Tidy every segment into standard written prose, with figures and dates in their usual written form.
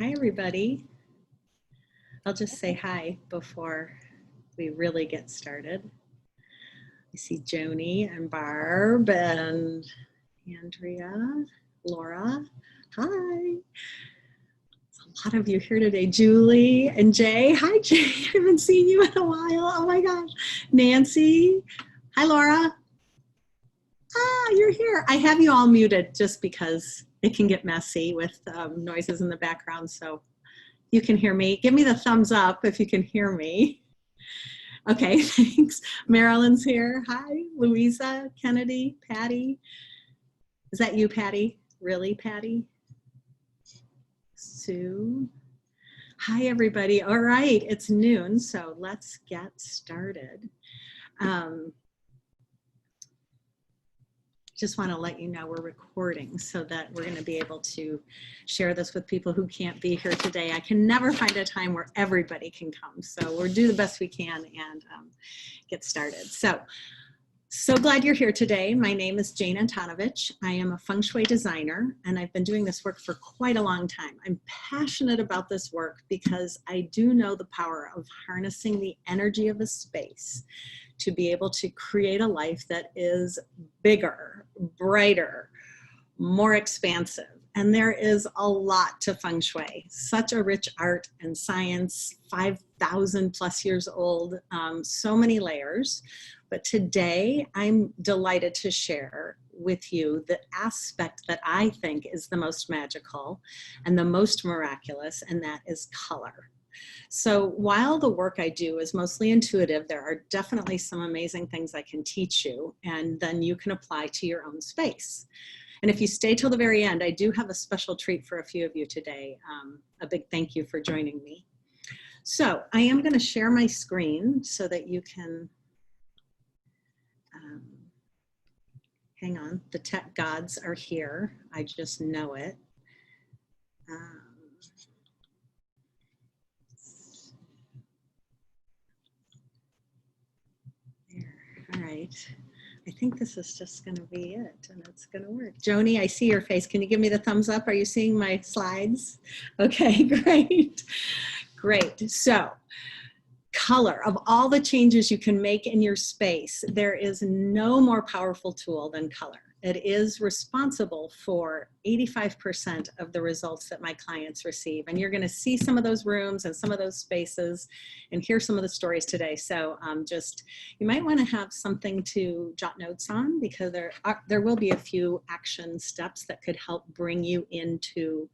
Hi, everybody. I'll just say hi before we really get started. I see Joni and Barb and Andrea, Laura. Hi. A lot of you here today. Julie and Jay. Hi, Jay. I haven't seen you in a while. Oh my gosh. Nancy. Hi, Laura. You're here. I have you all muted just because it can get messy with noises in the background. So you can hear me. Give me the thumbs up if you can hear me. Okay, thanks. Marilyn's here. Hi, Louisa, Kennedy, Patty. Is that you, Patty? Really, Patty? Sue. Hi, everybody. All right, it's noon, so let's get started. Just want to let you know we're recording so that we're going to be able to share this with people who can't be here today. I can never find a time where everybody can come, so we'll do the best we can and get started. So glad you're here today. My name is Jane Antonovich. I am a Feng Shui designer, and I've been doing this work for quite a long time. I'm passionate about this work because I do know the power of harnessing the energy of a space to be able to create a life that is bigger, brighter, more expansive. And there is a lot to Feng Shui, such a rich art and science, 5,000 plus years old, so many layers. But today I'm delighted to share with you the aspect that I think is the most magical and the most miraculous, and that is color. So while the work I do is mostly intuitive, there are definitely some amazing things I can teach you, and then you can apply to your own space. And if you stay till the very end, I do have a special treat for a few of you today. A big thank you for joining me. So I am going to share my screen so that you can, hang on, the tech gods are here. I just know it. All right, I think this is just going to be it, and it's going to work. Joni, I see your face. Can you give me the thumbs up? Are you seeing my slides? Okay, great. Great. So, color, of all the changes you can make in your space, there is no more powerful tool than color. It is responsible for 85% of the results that my clients receive. And you're going to see some of those rooms and some of those spaces and hear some of the stories today. So you might want to have something to jot notes on, because there will be a few action steps that could help bring you into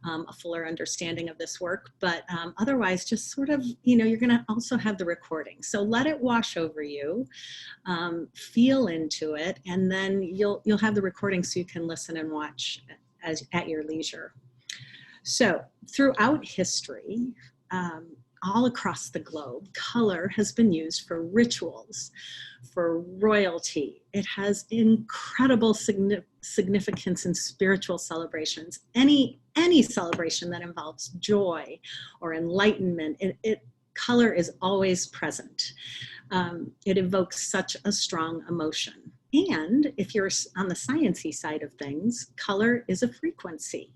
a fuller understanding of this work. But otherwise, just sort of, you're going to also have the recording. So let it wash over you, feel into it, and then you'll have the recording so you can listen and watch at your leisure. So throughout history, all across the globe, color has been used for rituals, for royalty. It has incredible significance in spiritual celebrations. Any celebration that involves joy or enlightenment, color is always present. It evokes such a strong emotion. And if you're on the sciencey side of things, color is a frequency.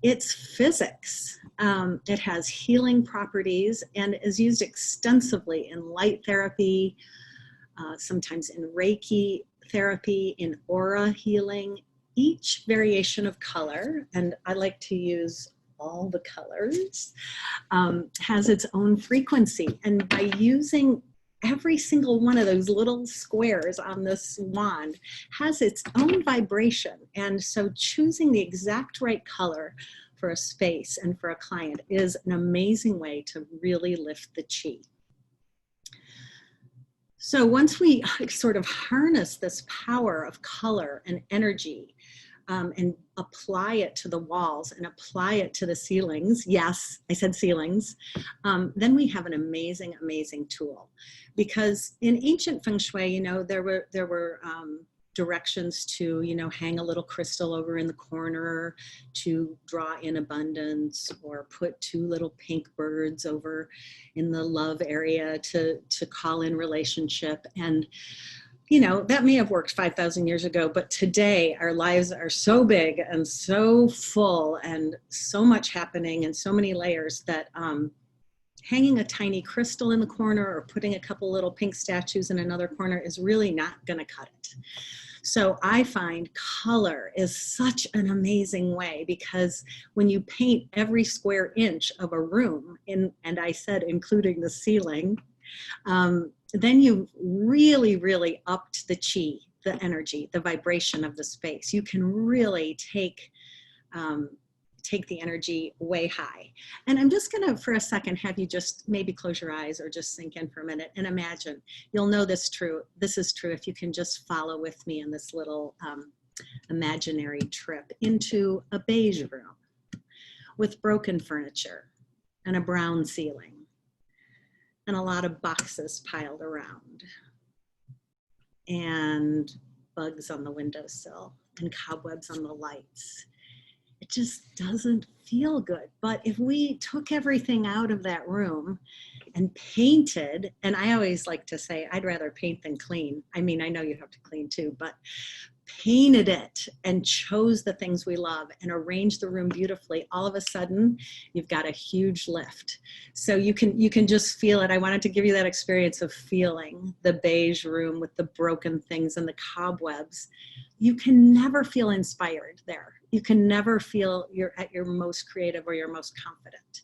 It's physics. It has healing properties and is used extensively in light therapy, sometimes in Reiki therapy, in aura healing. Each variation of color, and I like to use all the colors, has its own frequency. And by using every single one of those little squares on this wand has its own vibration. And so choosing the exact right color for a space and for a client is an amazing way to really lift the chi. So once we sort of harness this power of color and energy, and apply it to the walls and apply it to the ceilings. Yes, I said ceilings. Then we have an amazing, amazing tool. Because in ancient Feng Shui, there were directions to, hang a little crystal over in the corner to draw in abundance, or put 2 little pink birds over in the love area to call in relationship. And you know, that may have worked 5,000 years ago, but today our lives are so big and so full and so much happening and so many layers that hanging a tiny crystal in the corner or putting a couple little pink statues in another corner is really not going to cut it. So I find color is such an amazing way, because when you paint every square inch of a room, and I said including the ceiling, then you've really, really upped the chi, the energy, the vibration of the space. You can really take the energy way high. And I'm just gonna, for a second, have you just maybe close your eyes or just sink in for a minute and imagine. You'll know this is true if you can just follow with me in this little imaginary trip into a beige room with broken furniture and a brown ceiling and a lot of boxes piled around and bugs on the windowsill and cobwebs on the lights. It just doesn't feel good. But if we took everything out of that room and painted, and I always like to say, I'd rather paint than clean. I mean, I know you have to clean too, but painted it and chose the things we love and arranged the room beautifully, all of a sudden you've got a huge lift. So you can just feel it. I wanted to give you that experience of feeling the beige room with the broken things and the cobwebs. You can never feel inspired there. You can never feel you're at your most creative or your most confident.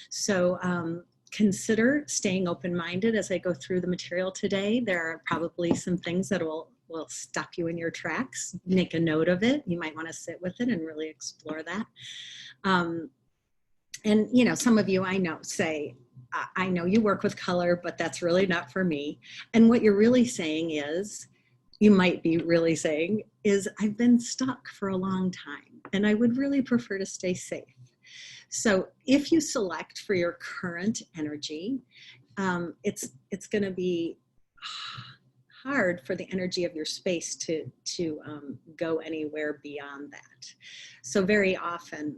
So consider staying open-minded as I go through the material today. There are probably some things that will stop you in your tracks. Make a note of it. You might want to sit with it and really explore that. And you know, some of you I know say, I know you work with color, but that's really not for me. And what you're really saying is, you might be really saying is, I've been stuck for a long time and I would really prefer to stay safe. So if you select for your current energy, it's going to be hard for the energy of your space to go anywhere beyond that. So very often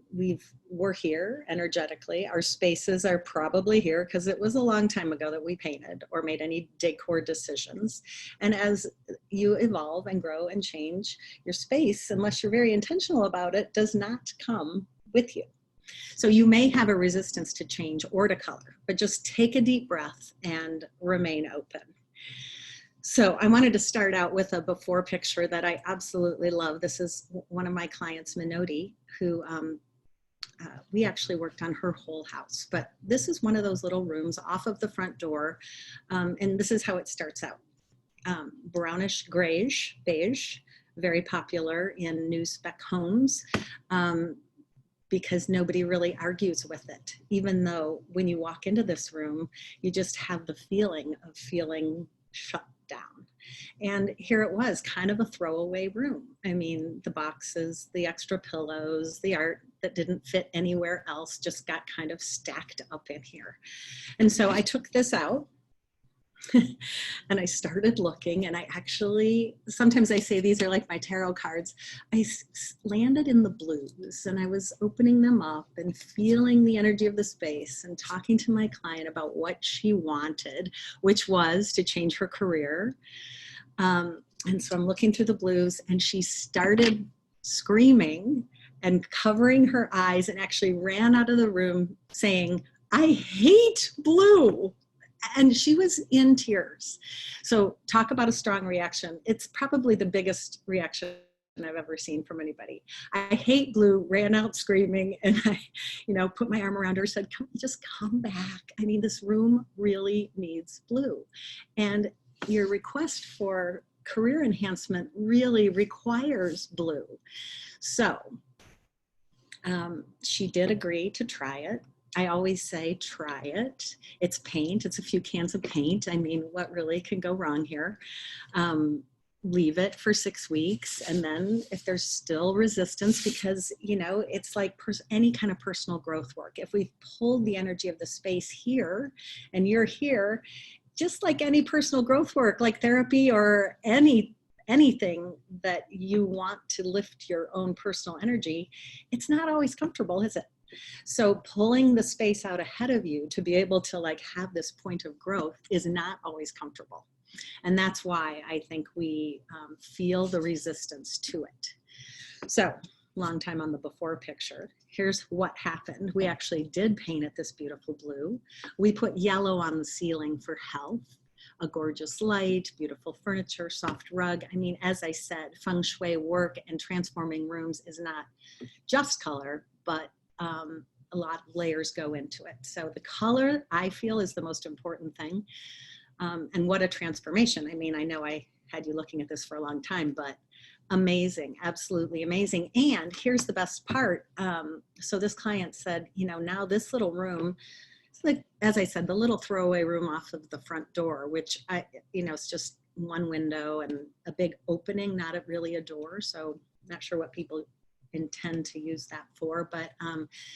we're here energetically. Our spaces are probably here because it was a long time ago that we painted or made any decor decisions. And as you evolve and grow and change, your space, unless you're very intentional about it, does not come with you. So you may have a resistance to change or to color, but just take a deep breath and remain open. So I wanted to start out with a before picture that I absolutely love. This is one of my clients, Minoti, who we actually worked on her whole house. But this is one of those little rooms off of the front door. And this is how it starts out. Brownish grayish, beige, very popular in new spec homes. Because nobody really argues with it, even though when you walk into this room, you just have the feeling of feeling shut down. And here it was, kind of a throwaway room. I mean, the boxes, the extra pillows, the art that didn't fit anywhere else just got kind of stacked up in here. And so I took this out and I started looking, and I actually, sometimes I say these are like my tarot cards. I landed in the blues and I was opening them up and feeling the energy of the space and talking to my client about what she wanted, which was to change her career. And so I'm looking through the blues, and she started screaming and covering her eyes and actually ran out of the room saying, "I hate blue." And she was in tears. So talk about a strong reaction. It's probably the biggest reaction I've ever seen from anybody. I hate blue, ran out screaming, and I, put my arm around her, said, just come back. I mean, this room really needs blue. And your request for career enhancement really requires blue. So she did agree to try it. I always say, try it. It's paint. It's a few cans of paint. I mean, what really can go wrong here? Leave it for 6 weeks. And then if there's still resistance, because, it's like any kind of personal growth work. If we've pulled the energy of the space here and you're here, just like any personal growth work, like therapy or anything that you want to lift your own personal energy, it's not always comfortable, is it? So pulling the space out ahead of you to be able to have this point of growth is not always comfortable. And that's why I think we feel the resistance to it. So, long time on the before picture. Here's what happened. We actually did paint it this beautiful blue. We put yellow on the ceiling for health, a gorgeous light, beautiful furniture, soft rug. I mean, as I said, Feng Shui work and transforming rooms is not just color, but a lot of layers go into it. So the color, I feel, is the most important thing. And what a transformation. I mean, I know I had you looking at this for a long time, but amazing, absolutely amazing. And here's the best part. So this client said, you know, now this little room, it's like, as I said, the little throwaway room off of the front door, which it's just one window and a big opening, not really a door. So not sure what people intend to use that for, but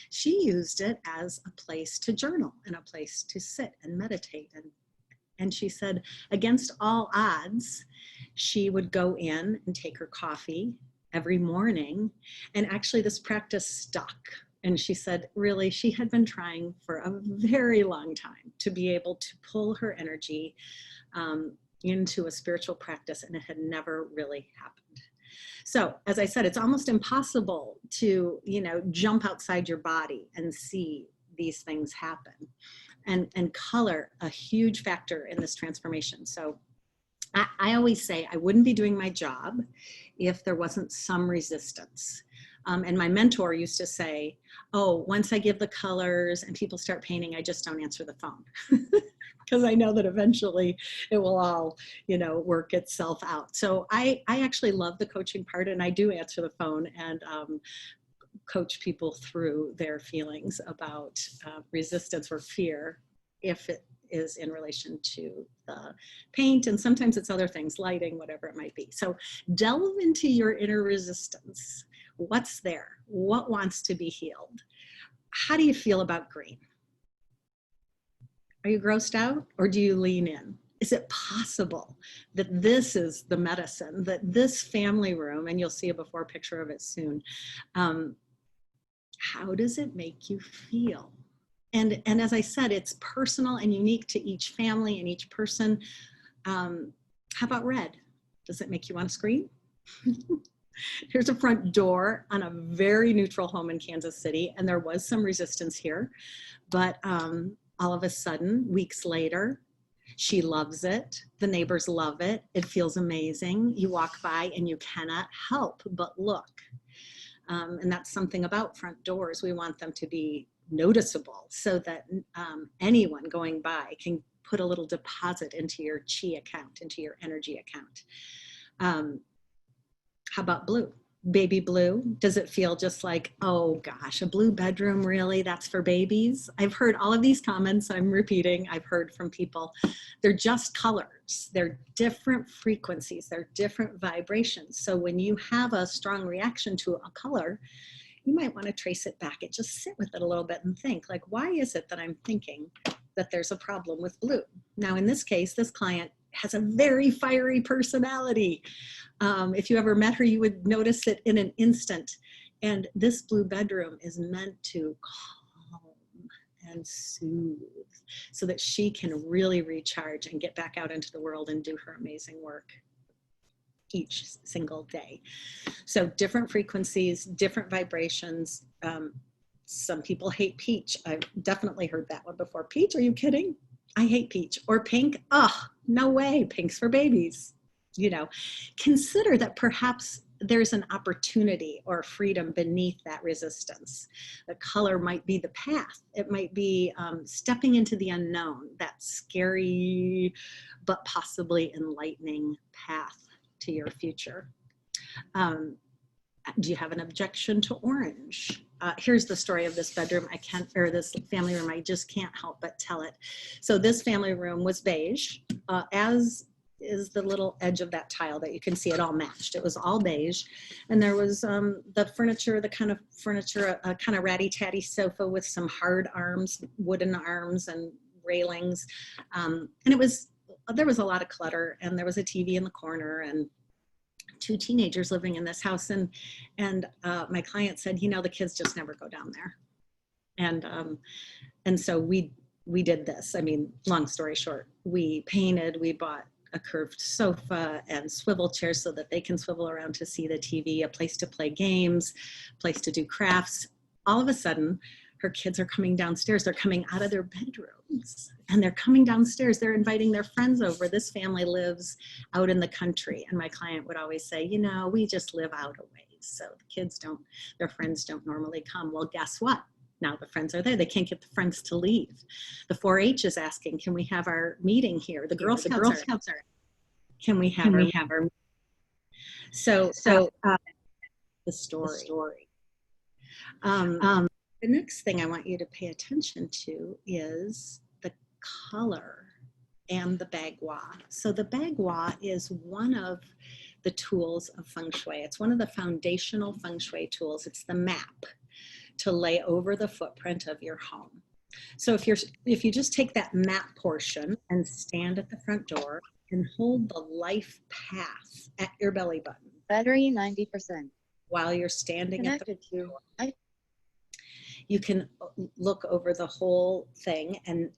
she used it as a place to journal and a place to sit and meditate. And she said, against all odds, she would go in and take her coffee every morning. And actually this practice stuck. And she said, really, she had been trying for a very long time to be able to pull her energy into a spiritual practice, and it had never really happened. So, as I said, it's almost impossible to, jump outside your body and see these things happen. And color, a huge factor in this transformation. So I always say I wouldn't be doing my job if there wasn't some resistance. And my mentor used to say, oh, once I give the colors and people start painting, I just don't answer the phone. Because I know that eventually it will all, work itself out. So I actually love the coaching part, and I do answer the phone and coach people through their feelings about resistance or fear, if it is in relation to the paint, and sometimes it's other things, lighting, whatever it might be. So delve into your inner resistance. What's there? What wants to be healed? How do you feel about green? Are you grossed out, or do you lean in? Is it possible that this is the medicine, that this family room, and you'll see a before picture of it soon, how does it make you feel? And as I said, it's personal and unique to each family and each person. How about red? Does it make you want to scream? Here's a front door on a very neutral home in Kansas City, and there was some resistance here, but all of a sudden, weeks later, she loves it. The neighbors love it. It feels amazing. You walk by and you cannot help but look. And that's something about front doors. We want them to be noticeable so that anyone going by can put a little deposit into your chi account, into your energy account. How about blue? Baby blue? Does it feel just like, oh gosh, a blue bedroom, really? That's for babies? I've heard all of these comments. I'm repeating. I've heard from people. They're just colors. They're different frequencies. They're different vibrations. So when you have a strong reaction to a color, you might want to trace it back and just sit with it a little bit and think, like, why is it that I'm thinking that there's a problem with blue? Now, in this case, this client has a very fiery personality. If you ever met her, you would notice it in an instant. And this blue bedroom is meant to calm and soothe so that she can really recharge and get back out into the world and do her amazing work each single day. So different frequencies, different vibrations. Some people hate peach. I've definitely heard that one before. Peach, are you kidding? I hate peach. Or pink. Oh, no way. Pink's for babies. Consider that perhaps there's an opportunity or freedom beneath that resistance. The color might be the path. It might be stepping into the unknown, that scary but possibly enlightening path to your future. Do you have an objection to orange? Here's the story of this bedroom. This family room. I just can't help but tell it. So this family room was beige, as is the little edge of that tile that you can see. It all matched. It was all beige. And there was the furniture, a kind of ratty-tatty sofa with some hard arms, wooden arms and railings. And there was a lot of clutter, and there was a TV in the corner, and two teenagers living in this house. And my client said, the kids just never go down there. And so we did this. I mean, long story short, we painted, we bought a curved sofa and swivel chairs so that they can swivel around to see the TV, a place to play games, a place to do crafts. All of a sudden, her kids are coming downstairs. They're coming out of their bedrooms and they're coming downstairs. They're inviting their friends over. This family lives out in the country. And my client would always say, you know, we just live out a ways. So the kids don't, their friends don't normally come. Well, guess what? Now the friends are there. They can't get the friends to leave. The 4-H is asking, can we have our meeting here? The Girl Scouts are, can we have our So the story. The next thing I want you to pay attention to is the color and the bagua. So the bagua is one of the tools of Feng Shui. It's one of the foundational Feng Shui tools. It's the map to lay over the footprint of your home. So if you just take that map portion and stand at the front door and hold the life path at your belly button. Battery 90%. While you're standing Connected at the front door. You can look over the whole thing and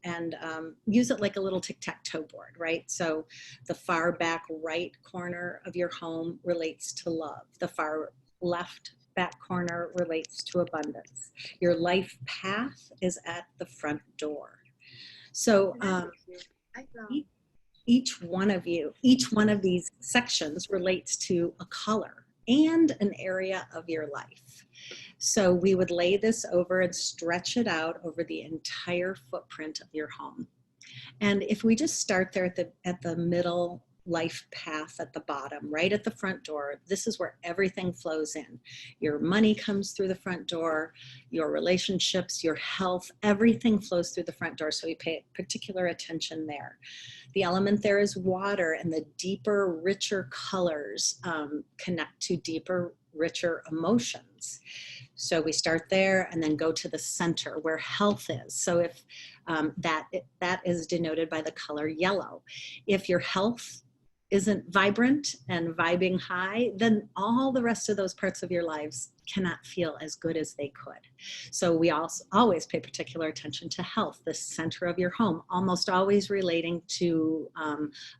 use it like a little tic-tac-toe board, right? So the far back right corner of your home relates to love. The far left back corner relates to abundance. Your life path is at the front door. So each one of these sections relates to a color and an area of your life. So we would lay this over and stretch it out over the entire footprint of your home. And if we just start there at the middle life path at the bottom, right at the front door, this is where everything flows in. Your money comes through the front door, your relationships, your health, everything flows through the front door. So we pay particular attention there. The element there is water, and the deeper, richer colors connect to deeper, richer emotions. So we start there and then go to the center where health is. So if that is denoted by the color yellow. If your health isn't vibrant and vibing high, then all the rest of those parts of your lives cannot feel as good as they could. So we also always pay particular attention to health, the center of your home, almost always relating to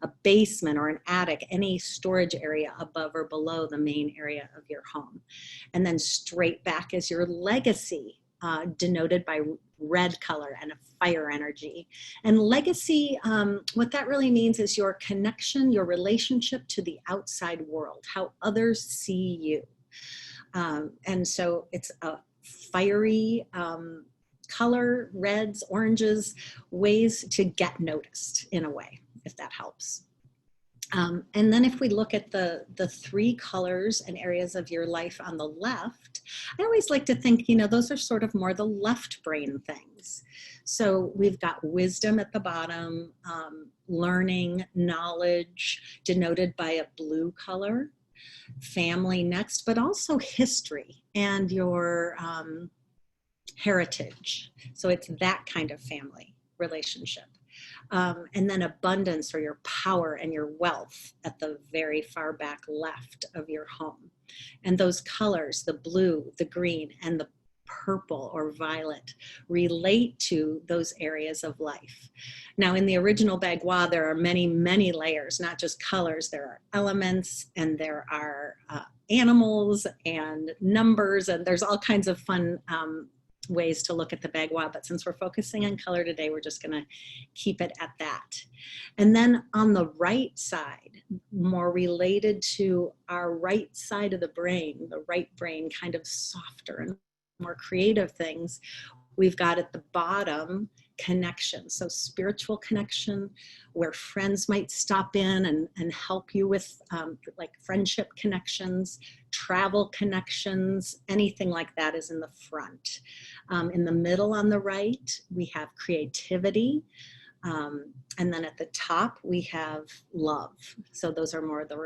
a basement or an attic, any storage area above or below the main area of your home. And then straight back is your legacy, denoted by red color and a fire energy. And legacy, what that really means is your connection, your relationship to the outside world, how others see you. And so it's a fiery color, reds, oranges, ways to get noticed in a way, if that helps. And then if we look at the three colors and areas of your life on the left, I always like to think, you know, those are sort of more the left brain things. So we've got wisdom at the bottom, learning, knowledge, denoted by a blue color, family next, but also history and your heritage. So it's that kind of family relationship. And then abundance, or your power and your wealth, at the very far back left of your home. And those colors, the blue, the green, and the purple or violet, relate to those areas of life. Now, in the original Bagua, there are many, many layers, not just colors. There are elements, and there are animals and numbers, and there's all kinds of fun ways to look at the Bagua, but since we're focusing on color today, we're just going to keep it at that. And then on the right side, more related to our right side of the brain, the right brain, kind of softer and more creative things, we've got at the bottom connection. So spiritual connection, where friends might stop in and help you with like friendship connections, travel connections, anything like that is in the front. In the middle on the right, we have creativity. And then at the top, we have love. So those are more the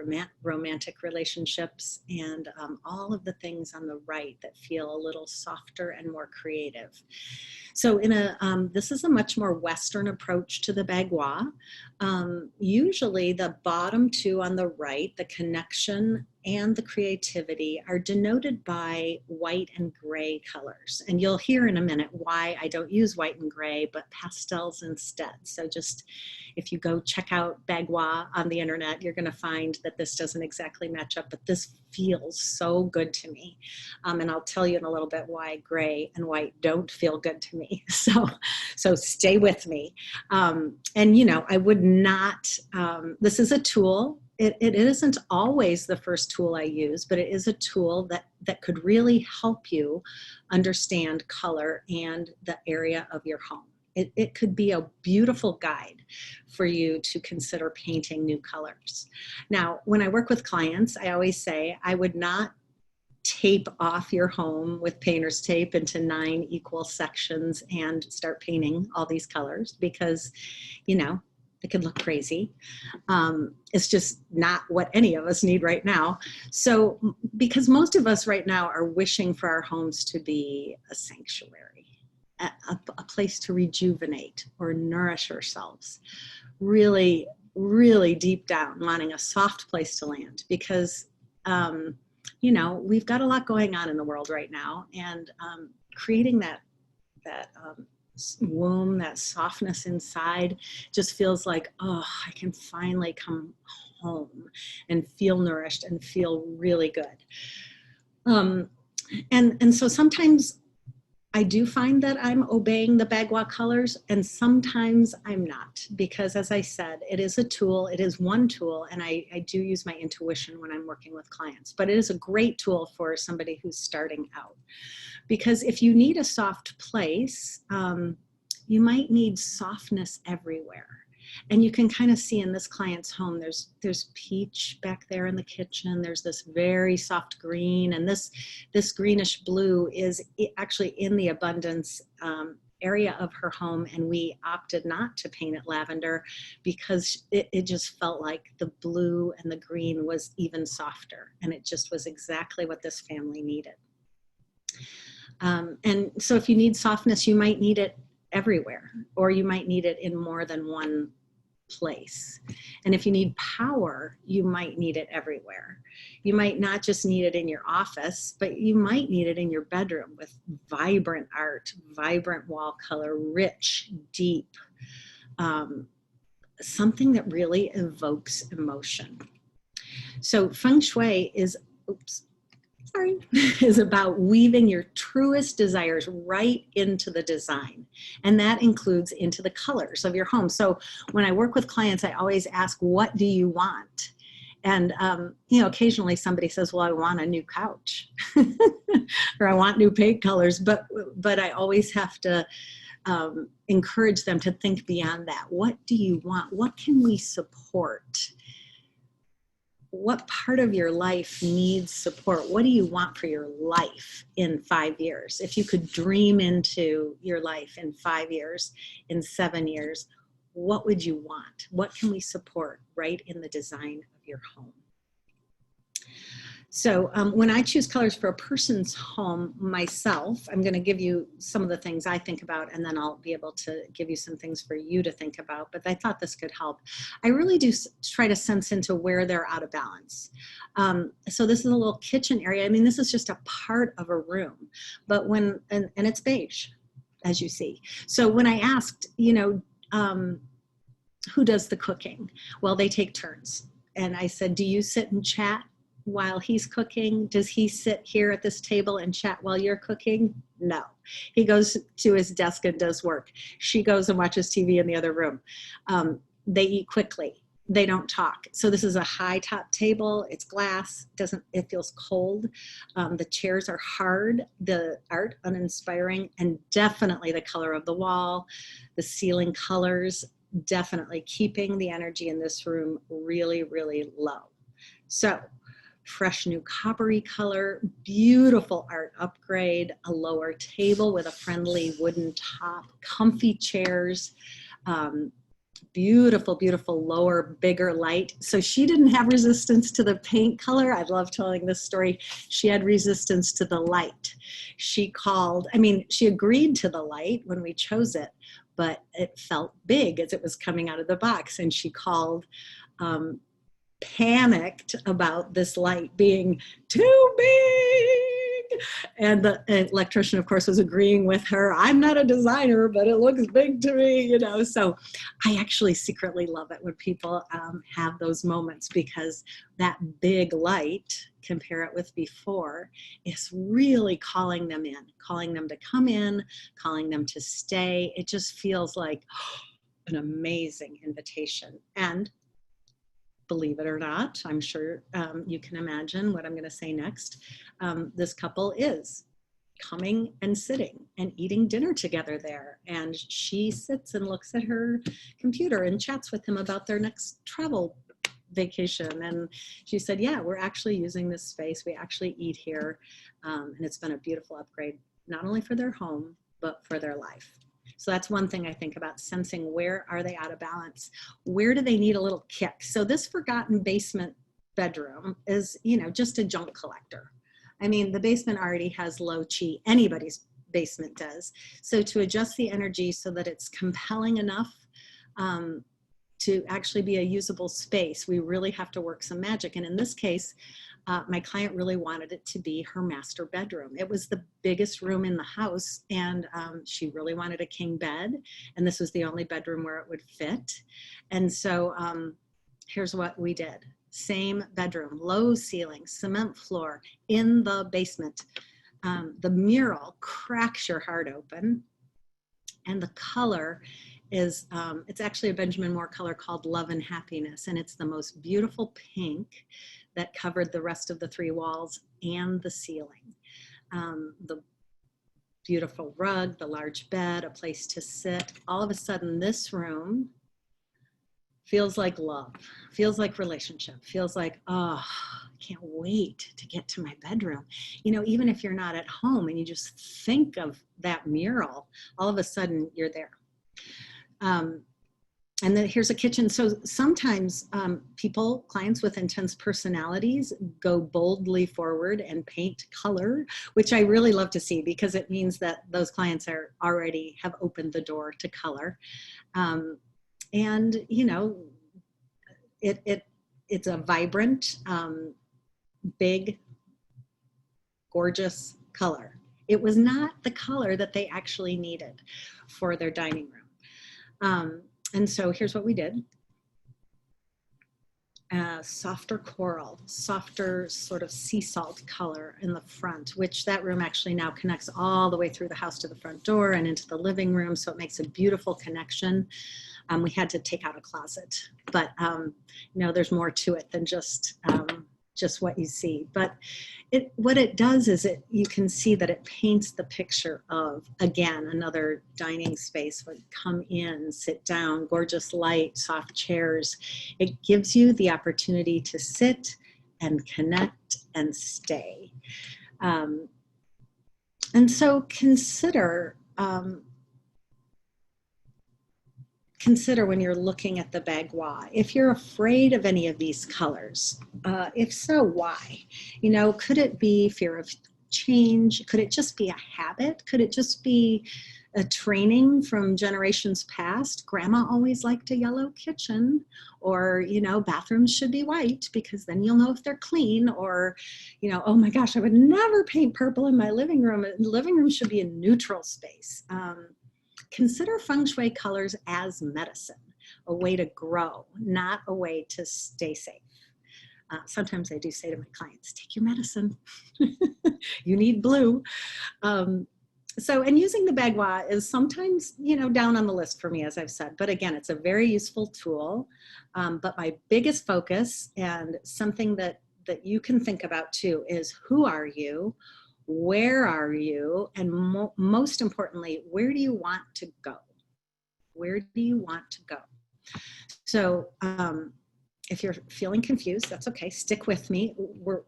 romantic relationships, and all of the things on the right that feel a little softer and more creative. So this is a much more Western approach to the Bagua. Usually the bottom two on the right, the connection and the creativity are denoted by white and gray colors. And you'll hear in a minute why I don't use white and gray, but pastels instead. So just if you go check out Bagua on the internet, you're going to find that this doesn't exactly match up, but this feels so good to me. And I'll tell you in a little bit why gray and white don't feel good to me. So stay with me. And, you know, I would not, this is a tool. It isn't always the first tool I use, but it is a tool that could really help you understand color and the area of your home. It could be a beautiful guide for you to consider painting new colors. Now, when I work with clients, I always say I would not tape off your home with painter's tape into 9 equal sections and start painting all these colors because, you know, it could look crazy. It's just not what any of us need right now. So, because most of us right now are wishing for our homes to be a sanctuary, a place to rejuvenate or nourish ourselves, really, really deep down, wanting a soft place to land because, you know, we've got a lot going on in the world right now, and creating that womb, that softness inside just feels like, oh, I can finally come home and feel nourished and feel really good. And so sometimes I do find that I'm obeying the Bagua colors, and sometimes I'm not, because as I said, it is a tool, it is one tool, and I do use my intuition when I'm working with clients, but it is a great tool for somebody who's starting out. Because if you need a soft place, you might need softness everywhere. And you can kind of see in this client's home, there's peach back there in the kitchen. There's this very soft green, and this greenish blue is actually in the abundance area of her home. And we opted not to paint it lavender because it just felt like the blue and the green was even softer. And it just was exactly what this family needed. And so if you need softness, you might need it everywhere, or you might need it in more than one place. And if you need power, you might need it everywhere. You might not just need it in your office, but you might need it in your bedroom with vibrant art, vibrant wall color, rich, deep, something that really evokes emotion. So Feng Shui is, is about weaving your truest desires right into the design. And that includes into the colors of your home. So when I work with clients, I always ask, what do you want? And, you know, occasionally somebody says, well, I want a new couch or I want new paint colors, but I always have to encourage them to think beyond that. What do you want? What can we support? What part of your life needs support? What do you want for your life in 5 years? If you could dream into your life in 5 years, in 7 years, what would you want? What can we support right in the design of your home? So when I choose colors for a person's home myself, I'm going to give you some of the things I think about, and then I'll be able to give you some things for you to think about. But I thought this could help. I really do try to sense into where they're out of balance. So this is a little kitchen area. I mean, this is just a part of a room, but and it's beige, as you see. So when I asked, you know, who does the cooking? Well, they take turns. And I said, do you sit and chat while he's cooking? Does he sit here at this table and chat while you're cooking? No. He goes to his desk and does work. She goes and watches TV in the other room. They eat quickly. They don't talk. So this is a high top table. It's glass. It feels cold. The chairs are hard. The art uninspiring, and definitely the color of the wall, the ceiling colors, definitely keeping the energy in this room really, really low. So fresh new coppery color, beautiful art upgrade, a lower table with a friendly wooden top, comfy chairs, beautiful, beautiful lower, bigger light. So she didn't have resistance to the paint color. I love telling this story. She had resistance to the light. She agreed to the light when we chose it, but it felt big as it was coming out of the box. And she called panicked about this light being too big. And the electrician, of course, was agreeing with her. I'm not a designer, but it looks big to me, you know. So I actually secretly love it when people have those moments, because that big light, compare it with before, is really calling them in, calling them to come in, calling them to stay. It just feels like an amazing invitation. And believe it or not, I'm sure you can imagine what I'm going to say next. This couple is coming and sitting and eating dinner together there. And she sits and looks at her computer and chats with him about their next travel vacation. And she said, yeah, we're actually using this space. We actually eat here. And it's been a beautiful upgrade, not only for their home, but for their life. So that's one thing I think about, sensing where are they out of balance? Where do they need a little kick? So this forgotten basement bedroom is, you know, just a junk collector. I mean, the basement already has low chi. Anybody's basement does. So to adjust the energy so that it's compelling enough to actually be a usable space, we really have to work some magic. And in this case, my client really wanted it to be her master bedroom. It was the biggest room in the house, and she really wanted a king bed, and this was the only bedroom where it would fit. And so here's what we did. Same bedroom, low ceiling, cement floor in the basement. The mural cracks your heart open, and the color is, it's actually a Benjamin Moore color called Love and Happiness, and it's the most beautiful pink that covered the rest of the 3 walls and the ceiling. The beautiful rug, the large bed, a place to sit. All of a sudden, this room feels like love, feels like relationship, feels like, oh, I can't wait to get to my bedroom. You know, even if you're not at home and you just think of that mural, all of a sudden you're there. And then here's a kitchen. So sometimes people, clients with intense personalities, go boldly forward and paint color, which I really love to see, because it means that those clients are already have opened the door to color. And, you know, it's a vibrant, big, gorgeous color. It was not the color that they actually needed for their dining room. And so here's what we did. Softer coral, softer sort of sea salt color in the front, which that room actually now connects all the way through the house to the front door and into the living room. So it makes a beautiful connection. We had to take out a closet, but you know, there's more to it than just what you see. But what it does is you can see that it paints the picture of, again, another dining space where you come in, sit down, gorgeous light, soft chairs. It gives you the opportunity to sit and connect and stay. And so consider when you're looking at the bagua, if you're afraid of any of these colors, if so, why? You know, could it be fear of change? Could it just be a habit? Could it just be a training from generations past? Grandma always liked a yellow kitchen, or, you know, bathrooms should be white because then you'll know if they're clean, or, you know, oh my gosh, I would never paint purple in my living room. The living room should be a neutral space. Consider feng shui colors as medicine, a way to grow, not a way to stay safe. Sometimes I do say to my clients, take your medicine. You need blue. And using the bagua is sometimes, you know, down on the list for me, as I've said. But again, it's a very useful tool. But my biggest focus, and something that you can think about too, is who are you? Where are you? And most importantly, where do you want to go? Where do you want to go? So if you're feeling confused, that's okay. Stick with me.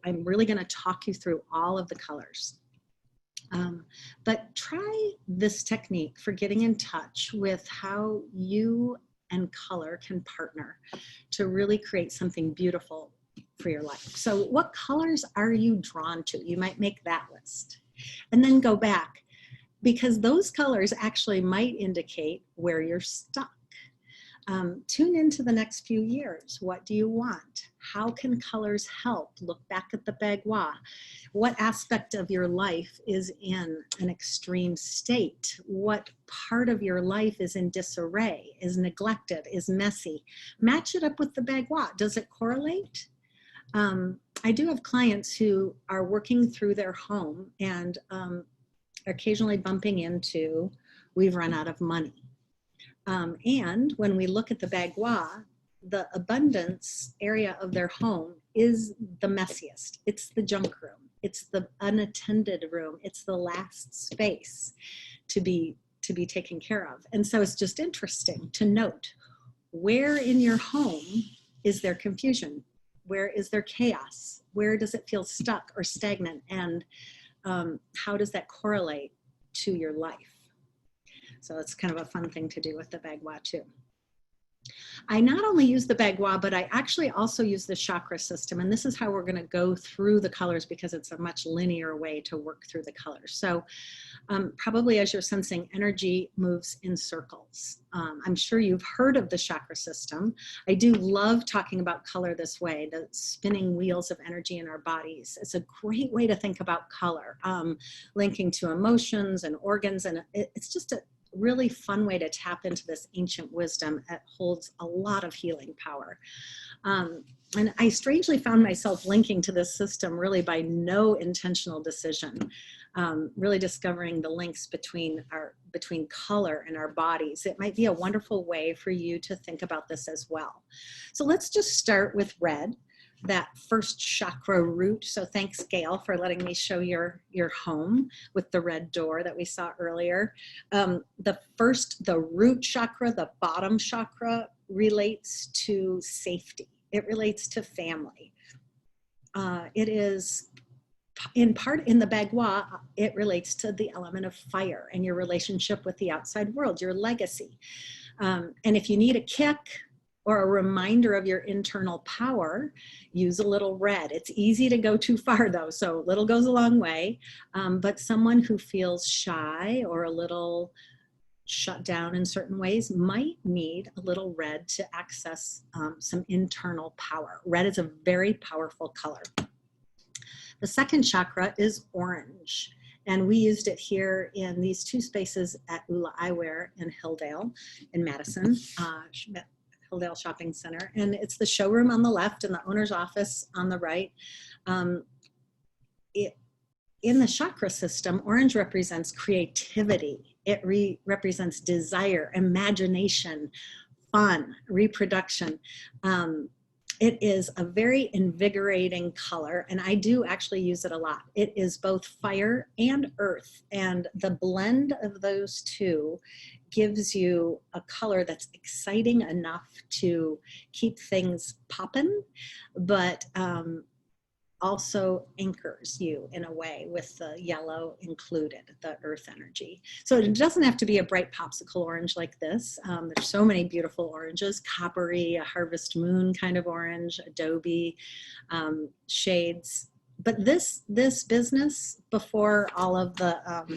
I'm really going to talk you through all of the colors. But try this technique for getting in touch with how you and color can partner to really create something beautiful for your life. So what colors are you drawn to? You might make that list and then go back, because those colors actually might indicate where you're stuck. Tune into the next few years. What do you want? How can colors help? Look back at the bagua. What aspect of your life is in an extreme state? What part of your life is in disarray, is neglected, is messy? Match it up with the bagua. Does it correlate? I do have clients who are working through their home and occasionally bumping into, we've run out of money. And when we look at the bagua, the abundance area of their home is the messiest. It's the junk room. It's the unattended room. It's the last space to be taken care of. And so it's just interesting to note, where in your home is there confusion? Where is there chaos? Where does it feel stuck or stagnant? And how does that correlate to your life? So it's kind of a fun thing to do with the bagua too. I not only use the bagua, but I actually also use the chakra system. And this is how we're going to go through the colors, because it's a much linear way to work through the colors. So probably as you're sensing, energy moves in circles. I'm sure you've heard of the chakra system. I do love talking about color this way, the spinning wheels of energy in our bodies. It's a great way to think about color, linking to emotions and organs. And it's just a really fun way to tap into this ancient wisdom that holds a lot of healing power. And I strangely found myself linking to this system really by no intentional decision, really discovering the links between color and our bodies. It might be a wonderful way for you to think about this as well. So let's just start with red, that first chakra root. So thanks, Gail, for letting me show your home with the red door that we saw earlier. The root chakra, the bottom chakra, relates to safety. It relates to family. It is, in part, in the bagua, it relates to the element of fire and your relationship with the outside world, your legacy. And if you need a kick or a reminder of your internal power, use a little red. It's easy to go too far though, so little goes a long way. But someone who feels shy or a little shut down in certain ways might need a little red to access some internal power. Red is a very powerful color. The second chakra is orange. And we used it here in these two spaces at Ula Eyewear in Hilldale in Madison. Hilldale Shopping Center, and it's the showroom on the left and the owner's office on the right. In the chakra system, orange represents creativity. It represents desire, imagination, fun, reproduction. It is a very invigorating color, and I do actually use it a lot. It is both fire and earth, and the blend of those two gives you a color that's exciting enough to keep things popping, but also anchors you in a way with the yellow included, the earth energy. So it doesn't have to be a bright popsicle orange like this. There's so many beautiful oranges, coppery, a harvest moon kind of orange, adobe shades. But this business, before all of the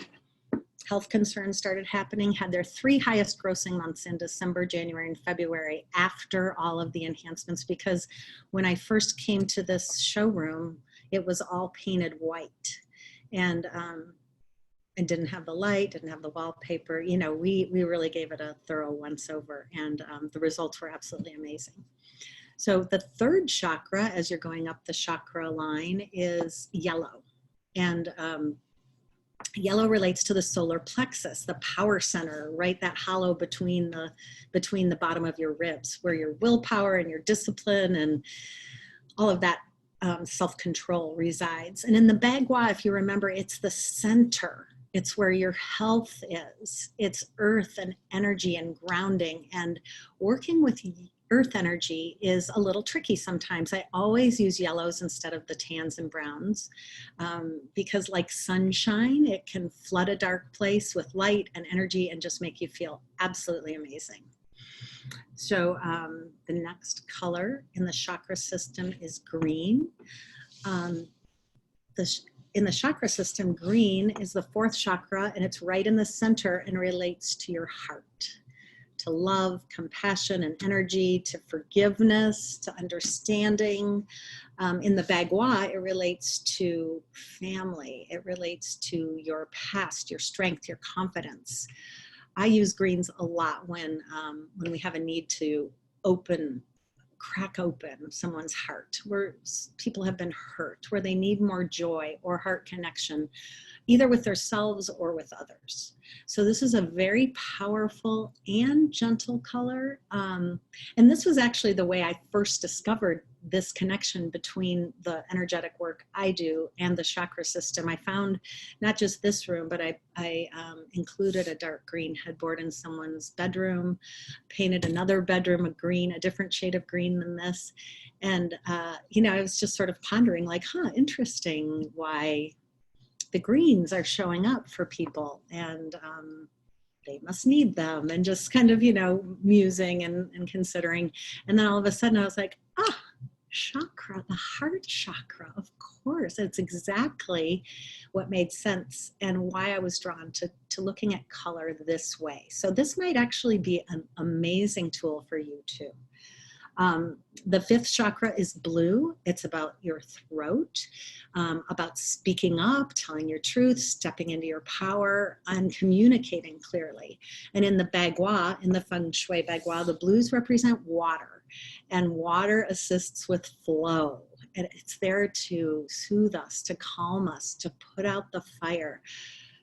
health concerns started happening, had their 3 highest grossing months in December, January, and February after all of the enhancements, because when I first came to this showroom, it was all painted white. And it didn't have the light, didn't have the wallpaper. You know, we really gave it a thorough once over, and the results were absolutely amazing. So the third chakra, as you're going up the chakra line, is yellow. And yellow relates to the solar plexus, the power center, right? That hollow between the bottom of your ribs, where your willpower and your discipline and all of that self-control resides. And in the bagua, if you remember, it's the center. It's where your health is. It's earth and energy and grounding. And working with earth energy is a little tricky sometimes. I always use yellows instead of the tans and browns because, like sunshine, it can flood a dark place with light and energy and just make you feel absolutely amazing. So the next color in the chakra system is green. In the chakra system, green is the 4th chakra, and it's right in the center and relates to your heart. to love, compassion, and energy, to forgiveness, to understanding. In the Bagua, it relates to family. It relates to your past, your strength, your confidence. I use greens a lot when we have a need to crack open someone's heart, where people have been hurt, where they need more joy or heart connection, either with themselves or with others. So this is a very powerful and gentle color. And this was actually the way I first discovered this connection between the energetic work I do and the chakra system. I found not just this room, but I included a dark green headboard in someone's bedroom, painted another bedroom a green, a different shade of green than this. And, you know, I was just sort of pondering like, interesting why the greens are showing up for people, and they must need them, and just kind of, you know, musing and considering. And then all of a sudden I was like, chakra, the heart chakra, of course. It's exactly what made sense and why I was drawn to looking at color this way. So this might actually be an amazing tool for you too. The fifth chakra is blue. It's about your throat, about speaking up, telling your truth, stepping into your power, and communicating clearly. And in the Bagua, in the Feng Shui Bagua, the blues represent water, and water assists with flow. And it's there to soothe us, to calm us, to put out the fire,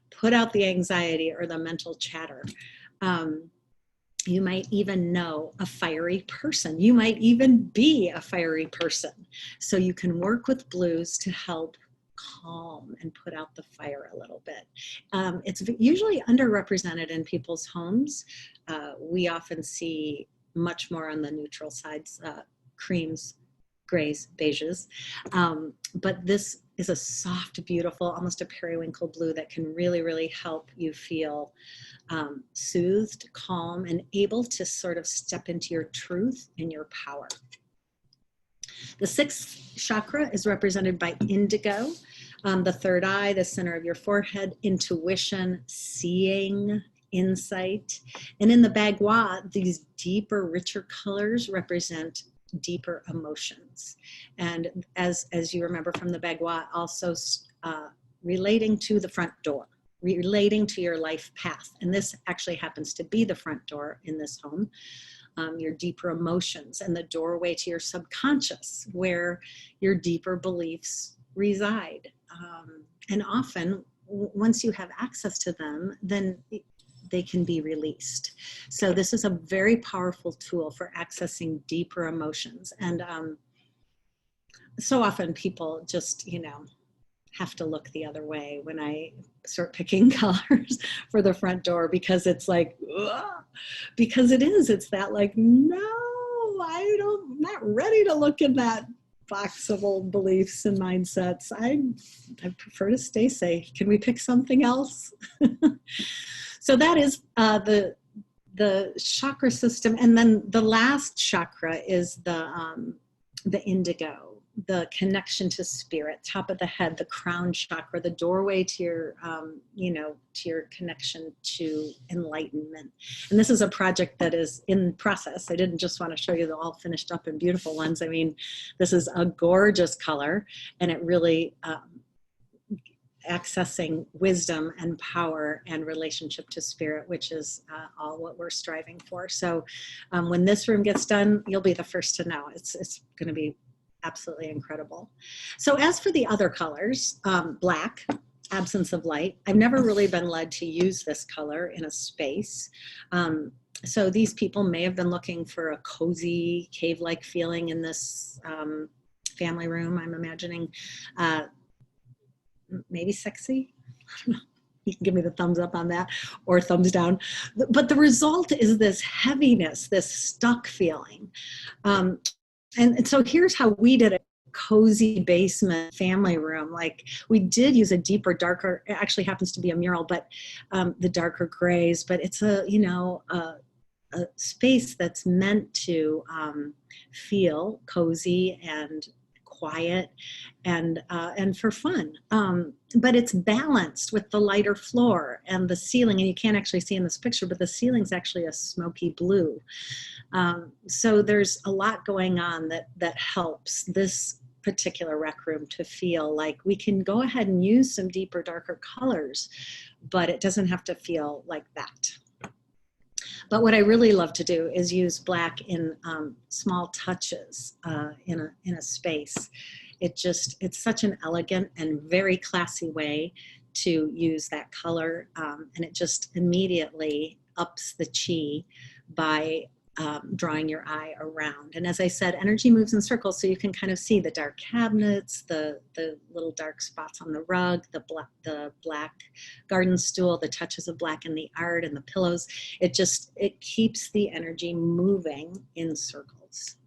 put out the anxiety or the mental chatter. You might even know a fiery person. You might even be a fiery person. So you can work with blues to help calm and put out the fire a little bit. It's usually underrepresented in people's homes. We often see much more on the neutral sides, creams, grays, beiges. But this is a soft, beautiful, almost a periwinkle blue that can really, really help you feel soothed, calm, and able to sort of step into your truth and your power. The sixth chakra is represented by indigo, the third eye, the center of your forehead, intuition, seeing, insight. And in the Bagua, these deeper, richer colors represent deeper emotions. And as you remember from the Bagua, also relating to the front door, relating to your life path. And this actually happens to be the front door in this home, your deeper emotions and the doorway to your subconscious, where your deeper beliefs reside. And often, once you have access to them, then they can be released. So this is a very powerful tool for accessing deeper emotions. And so often people just, you know, have to look the other way when I start picking colors for the front door, because it's like, ugh, because it's that like, no, I'm not ready to look in that box of old beliefs and mindsets. I prefer to stay safe. Can we pick something else? So that is the chakra system. And then the last chakra is the indigo, the connection to spirit, top of the head, the crown chakra, the doorway to your, to your connection to enlightenment. And this is a project that is in process. I didn't just want to show you the all finished up and beautiful ones. I mean, this is a gorgeous color, and it really, accessing wisdom and power and relationship to spirit, which is all what we're striving for. So when this room gets done, you'll be the first to know. It's going to be absolutely incredible. So as for the other colors, black, absence of light. I've never really been led to use this color in a space. So these people may have been looking for a cozy cave-like feeling in this family room, I'm imagining. Maybe sexy. I don't know. You can give me the thumbs up on that or thumbs down. But the result is this heaviness, this stuck feeling. And so here's how we did a cozy basement family room. Like, we did use a deeper, darker, it actually happens to be a mural, but the darker grays, but it's a space that's meant to feel cozy and quiet and for fun. But it's balanced with the lighter floor and the ceiling, and you can't actually see in this picture, but the ceiling's actually a smoky blue. So there's a lot going on that helps this particular rec room to feel like we can go ahead and use some deeper, darker colors, but it doesn't have to feel like that. But what I really love to do is use black in small touches in a space. It's such an elegant and very classy way to use that color, and it just immediately ups the chi by drawing your eye around. And as I said, energy moves in circles, so you can kind of see the dark cabinets, the little dark spots on the rug, the black garden stool, the touches of black in the art and the pillows. It keeps the energy moving in circles.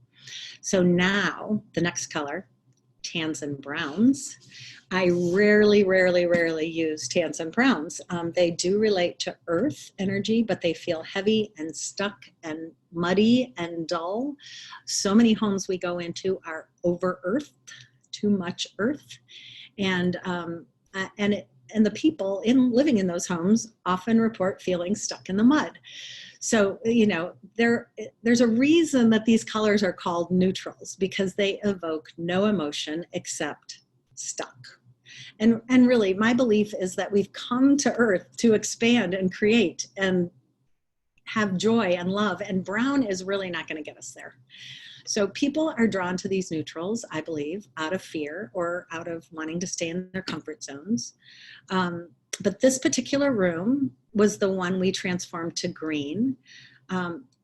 So now the next color, tans and browns. I rarely use tans and browns. They do relate to earth energy, but they feel heavy and stuck and muddy and dull. So many homes we go into are over-earthed, too much earth. And the people living in those homes often report feeling stuck in the mud. So, you know, there's a reason that these colors are called neutrals, because they evoke no emotion except stuck. And really, my belief is that we've come to Earth to expand and create and have joy and love, and brown is really not going to get us there. So people are drawn to these neutrals, I believe, out of fear or out of wanting to stay in their comfort zones. But this particular room was the one we transformed to green,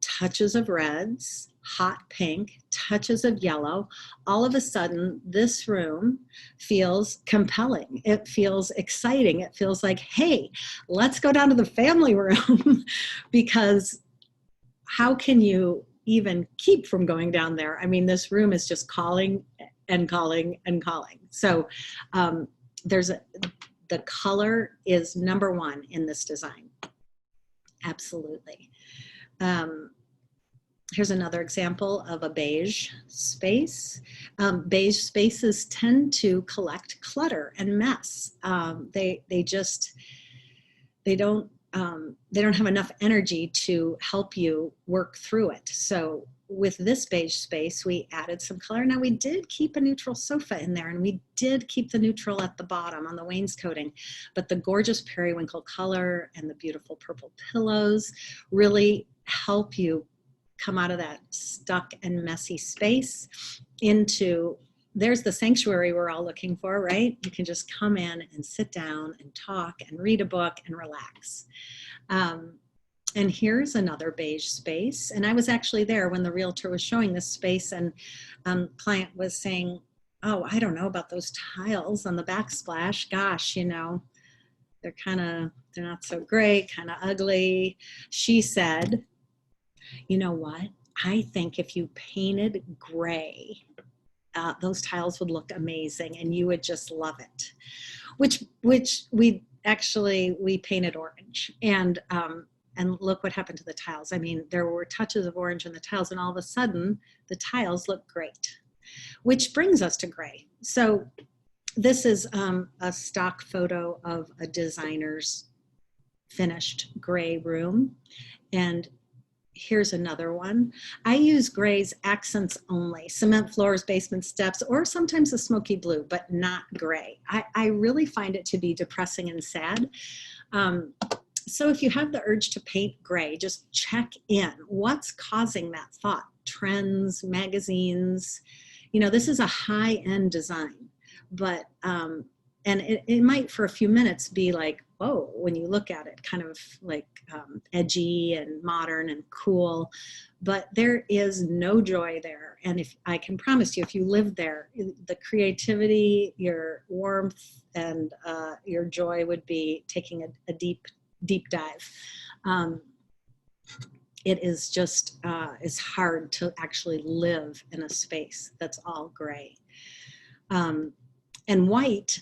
touches of reds, hot pink, touches of yellow. All of a sudden, this room feels compelling. It feels exciting. It feels like, hey, let's go down to the family room because how can you even keep from going down there? I mean, this room is just calling and calling and calling. So the color is number one in this design. Absolutely. Here's another example of a beige space. Beige spaces tend to collect clutter and mess. They don't have enough energy to help you work through it. So with this beige space, we added some color. Now we did keep a neutral sofa in there, and we did keep the neutral at the bottom on the wainscoting, but the gorgeous periwinkle color and the beautiful purple pillows really help you come out of that stuck and messy space into, there's the sanctuary we're all looking for, right? You can just come in and sit down and talk and read a book and relax. And here's another beige space. And I was actually there when the realtor was showing this space, and client was saying, oh, I don't know about those tiles on the backsplash. Gosh, you know, they're not so great, kind of ugly. She said, you know what? I think if you painted gray, those tiles would look amazing and you would just love it. Which we painted orange, and look what happened to the tiles. I mean, there were touches of orange in the tiles, and all of a sudden the tiles look great, which brings us to gray. So this is a stock photo of a designer's finished gray room. And here's another one. I use grays accents only, cement floors, basement steps, or sometimes a smoky blue, but not gray. I really find it to be depressing and sad. So if you have the urge to paint gray, just check in. What's causing that thought? Trends, magazines. You know, this is a high-end design, but, and it might for a few minutes be like, whoa, when you look at it, kind of like edgy and modern and cool, but there is no joy there. And if I can promise you, if you live there, the creativity, your warmth, and your joy would be taking a deep dive. It is just, it's hard to actually live in a space that's all gray. And white,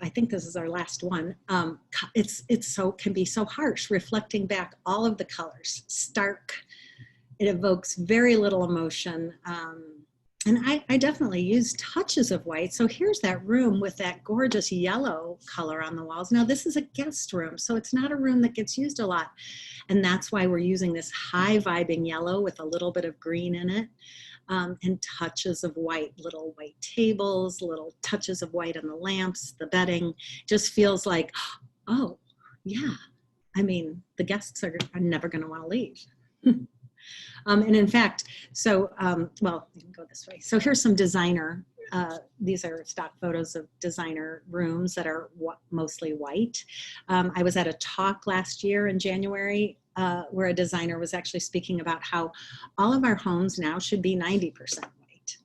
I think this is our last one. Can be so harsh, reflecting back all of the colors, stark. It evokes very little emotion. And I definitely use touches of white. So here's that room with that gorgeous yellow color on the walls. Now this is a guest room, so it's not a room that gets used a lot. And that's why we're using this high vibing yellow with a little bit of green in it. And touches of white, little white tables, little touches of white on the lamps, the bedding. Just feels like, oh, yeah. I mean, the guests are never going to want to leave. And in fact, so, well, you can go this way. So here's some designer, these are stock photos of designer rooms that are mostly white. I was at a talk last year in January where a designer was actually speaking about how all of our homes now should be 90% white.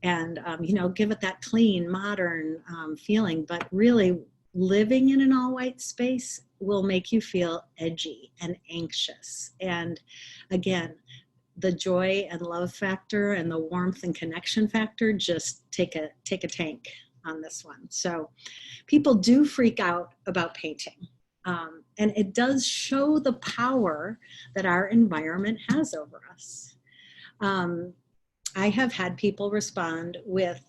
And, you know, give it that clean, modern feeling, but really living in an all white space will make you feel edgy and anxious. And again, the joy and love factor and the warmth and connection factor just take a tank on this one. So people do freak out about painting. And it does show the power that our environment has over us. I have had people respond with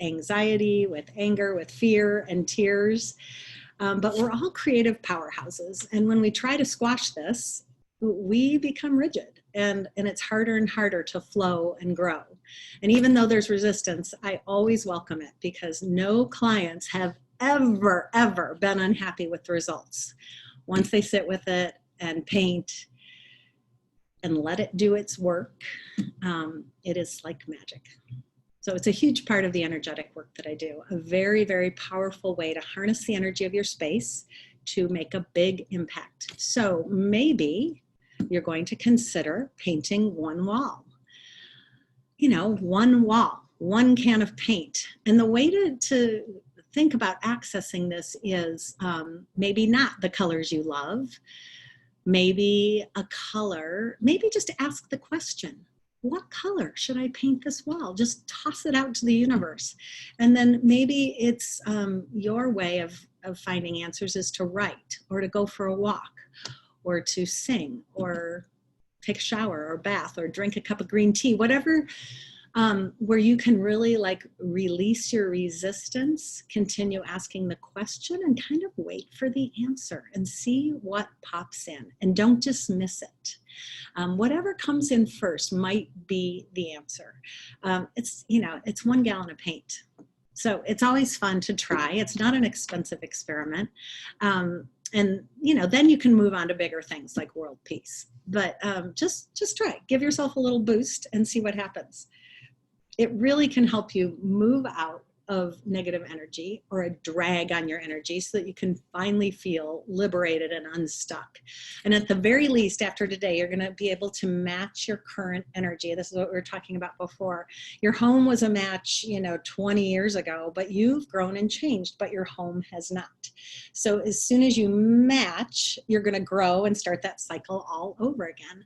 anxiety, with anger, with fear and tears. But we're all creative powerhouses. And when we try to squash this, we become rigid and it's harder and harder to flow and grow. And even though there's resistance, I always welcome it because no clients have ever been unhappy with the results. Once they sit with it and paint and let it do its work, it is like magic. So it's a huge part of the energetic work that I do, a very powerful way to harness the energy of your space to make a big impact. So maybe you're going to consider painting one wall. You know, one wall, one can of paint. And the way to think about accessing this is maybe not the colors you love, maybe a color, maybe just to ask the question, what color should I paint this wall? Just toss it out to the universe. And then maybe it's your way of finding answers is to write or to go for a walk or to sing or take a shower or bath or drink a cup of green tea, whatever, where you can really like release your resistance, continue asking the question and kind of wait for the answer and see what pops in and don't dismiss it. Whatever comes in first might be the answer. It's, you know, it's 1 gallon of paint. So it's always fun to try. It's not an expensive experiment. And, you know, then you can move on to bigger things like world peace. But just try it. Give yourself a little boost and see what happens. It really can help you move out of negative energy or a drag on your energy so that you can finally feel liberated and unstuck. And at the very least, after today, you're going to be able to match your current energy. This is what we were talking about before. Your home was a match, you know, 20 years ago, but you've grown and changed, but your home has not. So as soon as you match, you're going to grow and start that cycle all over again.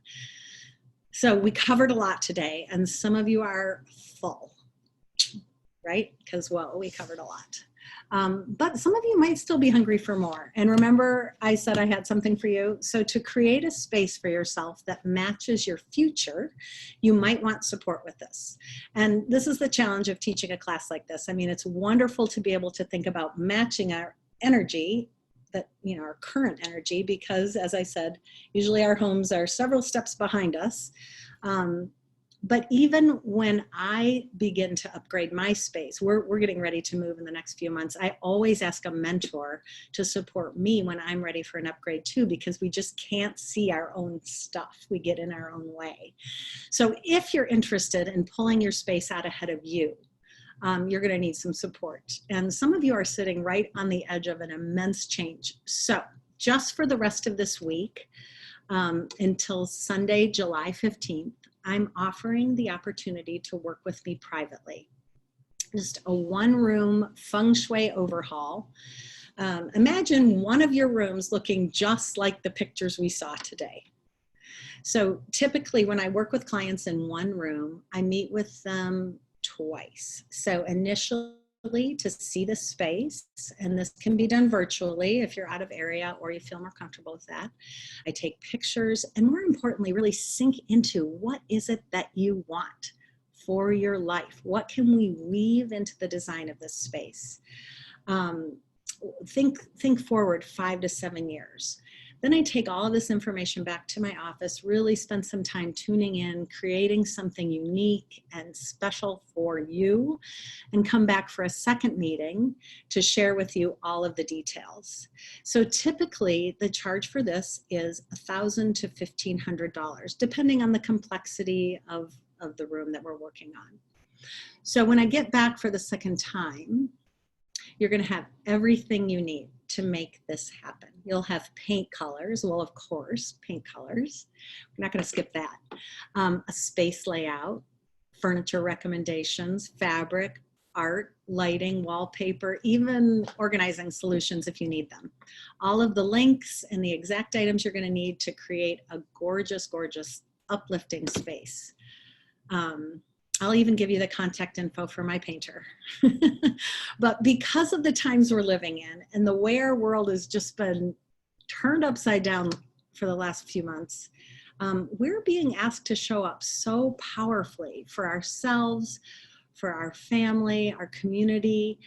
So we covered a lot today, and some of you are full, right? Because, well, we covered a lot. But some of you might still be hungry for more. And remember, I said I had something for you. So to create a space for yourself that matches your future, you might want support with this. And this is the challenge of teaching a class like this. I mean, it's wonderful to be able to think about matching our energy, that, you know, our current energy, because as I said, usually our homes are several steps behind us. But even when I begin to upgrade my space, we're getting ready to move in the next few months. I always ask a mentor to support me when I'm ready for an upgrade too, because we just can't see our own stuff. We get in our own way. So if you're interested in pulling your space out ahead of you, you're going to need some support. And some of you are sitting right on the edge of an immense change. So just for the rest of this week, until Sunday, July 15th, I'm offering the opportunity to work with me privately. Just a 1-room Feng Shui overhaul. Imagine one of your rooms looking just like the pictures we saw today. So typically when I work with clients in one room, I meet with them twice. So initially to see the space, and this can be done virtually if you're out of area or you feel more comfortable with that. I take pictures and more importantly, really sink into what is it that you want for your life. What can we weave into the design of this space? Think forward 5 to 7 years. Then I take all of this information back to my office, really spend some time tuning in, creating something unique and special for you, and come back for a second meeting to share with you all of the details. So typically the charge for this is $1,000 to $1,500, depending on the complexity of the room that we're working on. So when I get back for the second time, you're going to have everything you need to make this happen. You'll have paint colors. Well, of course, paint colors. We're not going to skip that. A space layout, furniture recommendations, fabric, art, lighting, wallpaper, even organizing solutions if you need them. All of the links and the exact items you're going to need to create a gorgeous, gorgeous, uplifting space. I'll even give you the contact info for my painter. But because of the times we're living in and the way our world has just been turned upside down for the last few months, we're being asked to show up so powerfully for ourselves, for our family, our community.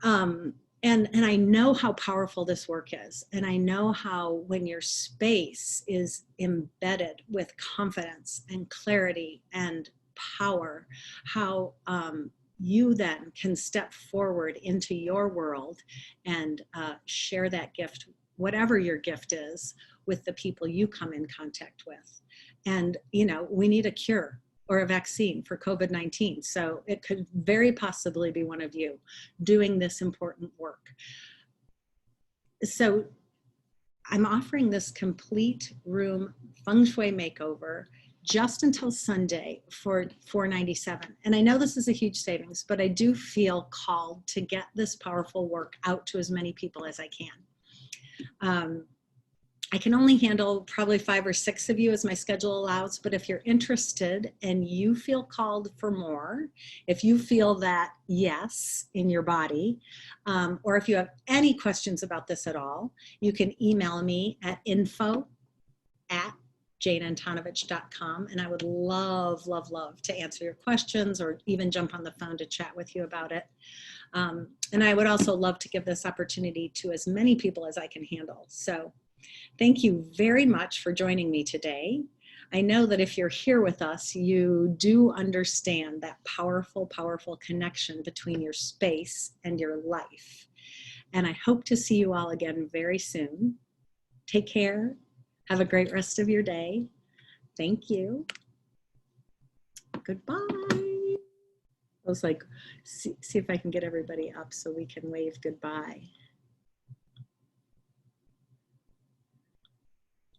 And I know how powerful this work is. And I know how when your space is embedded with confidence and clarity and power, how you then can step forward into your world and share that gift, whatever your gift is, with the people you come in contact with. And, you know, we need a cure or a vaccine for COVID-19. So it could very possibly be one of you doing this important work. So I'm offering this complete room feng shui makeover just until Sunday for $497. And I know this is a huge savings, but I do feel called to get this powerful work out to as many people as I can. I can only handle probably 5 or 6 of you as my schedule allows, but if you're interested and you feel called for more, if you feel that yes in your body, or if you have any questions about this at all, you can email me at info@janeantonovich.com, and I would love, love, love to answer your questions or even jump on the phone to chat with you about it. And I would also love to give this opportunity to as many people as I can handle. So thank you very much for joining me today. I know that if you're here with us, you do understand that powerful, powerful connection between your space and your life. And I hope to see you all again very soon. Take care. Have a great rest of your day. Thank you. Goodbye. I was like, see if I can get everybody up so we can wave goodbye.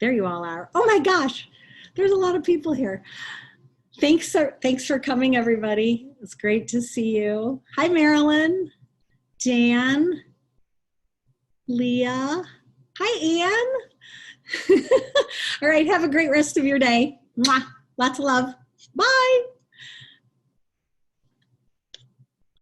There you all are. Oh my gosh, there's a lot of people here. Thanks for coming, everybody. It's great to see you. Hi, Marilyn, Dan, Leah. Hi, Ann. All right, have a great rest of your day. Mwah. Lots of love. Bye.